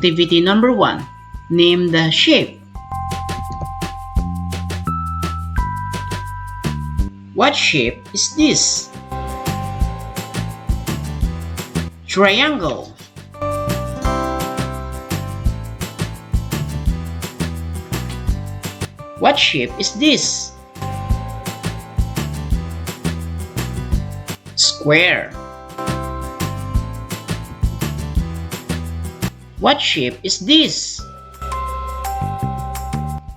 Activity number 1. Name the shape. What shape is this? Triangle. What shape is this? Square. What shape is this?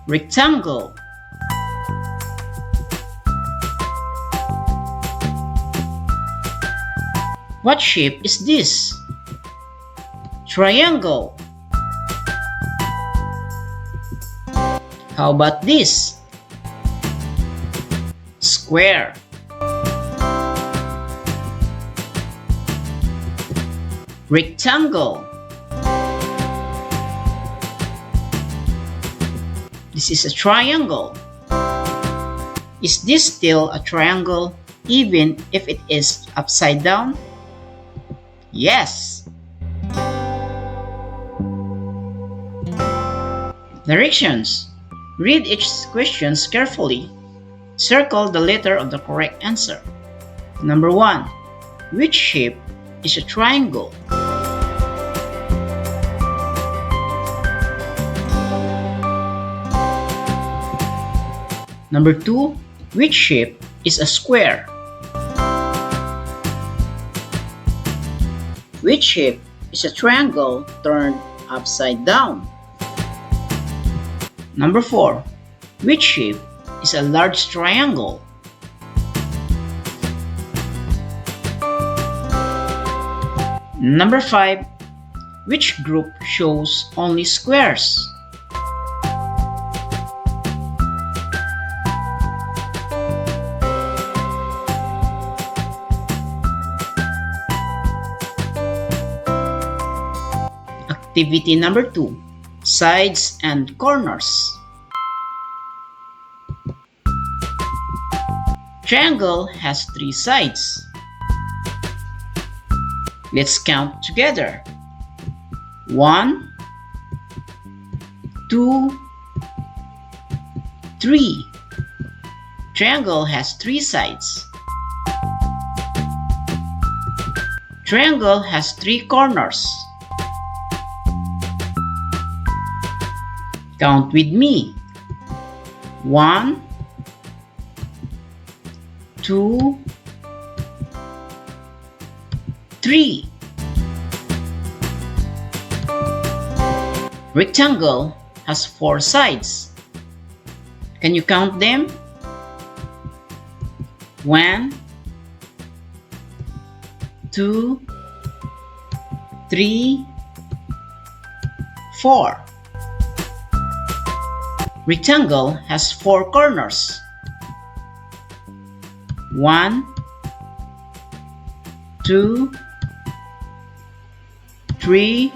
Rectangle. What shape is this? Triangle. How about this? Square. Rectangle. This is a triangle. Is this still a triangle even if it is upside down? Yes. Directions. Read each question carefully. Circle the letter of the correct answer. Number 1. Which shape is a triangle? Number 2. Which shape is a square? Which shape is a triangle turned upside down? Number 4. Which shape is a large triangle? Number 5. Which group shows only squares? Activity number 2. Sides and corners. Triangle has 3 sides. Let's count together. 1, 2, 3. Triangle has 3 sides. Triangle has 3 corners. Count with me. 1, 2, 3. Rectangle has 4 sides. Can you count them? 1, 2, 3, 4. Rectangle has 4 corners. 1, 2, 3,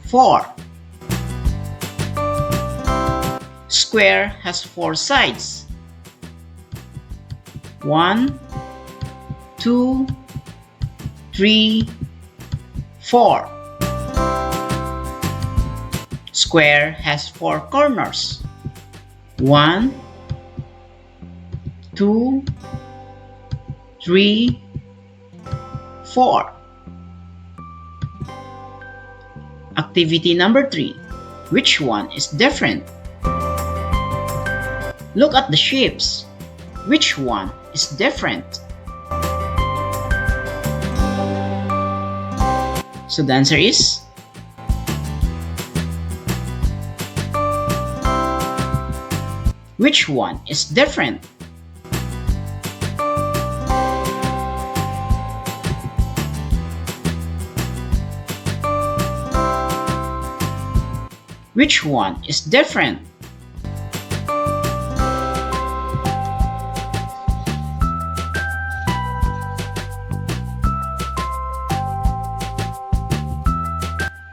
4. Square has 4 sides. 1, 2, 3, 4. Square has 4 corners. 1, 2, 3, 4. Activity number 3. Which one is different? Look at the shapes. Which one is different? So the answer is which one is different? Which one is different?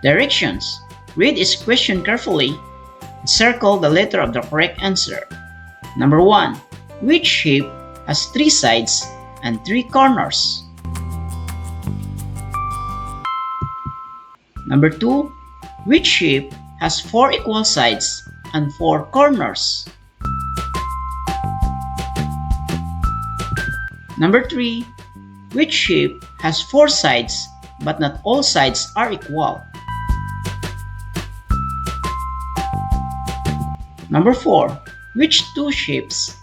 Directions. Read each question carefully. Circle the letter of the correct answer. Number 1. Which shape has 3 sides and 3 corners? Number 2. Which shape has 4 equal sides and 4 corners? Number 3. Which shape has 4 sides but not all sides are equal? Number 4. Which two shapes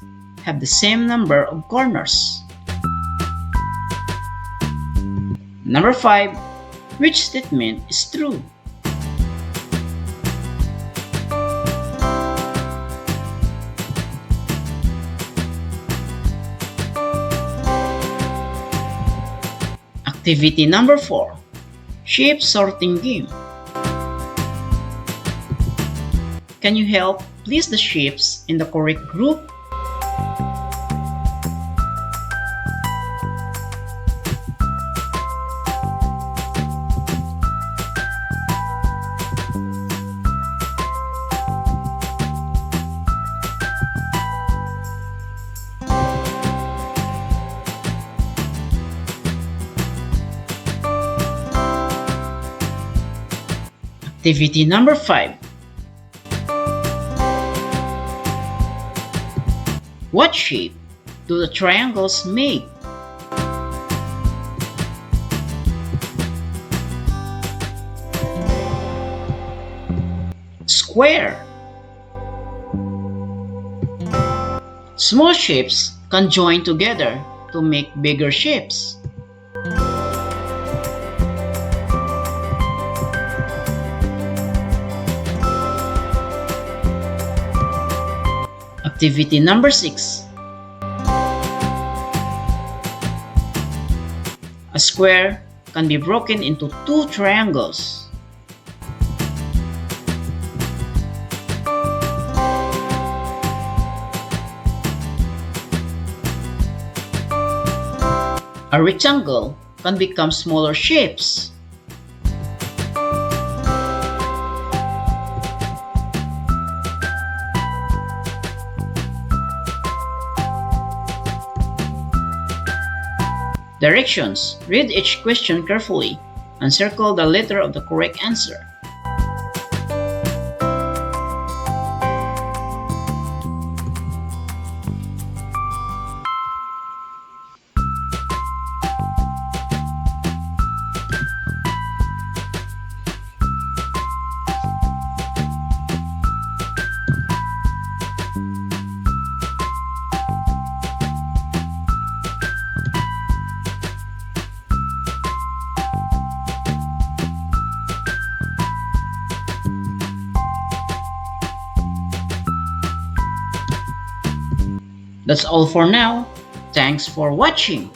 have the same number of corners? Number 5. Which statement is true? Activity number 4. Shape sorting game. Can you help place the shapes in the correct group? Activity number 5. What shape do the triangles make? Square. Small shapes can join together to make bigger shapes. Activity number 6. A square can be broken into 2 triangles. A rectangle can become smaller shapes. Directions. Read each question carefully and circle the letter of the correct answer. That's all for now. Thanks for watching.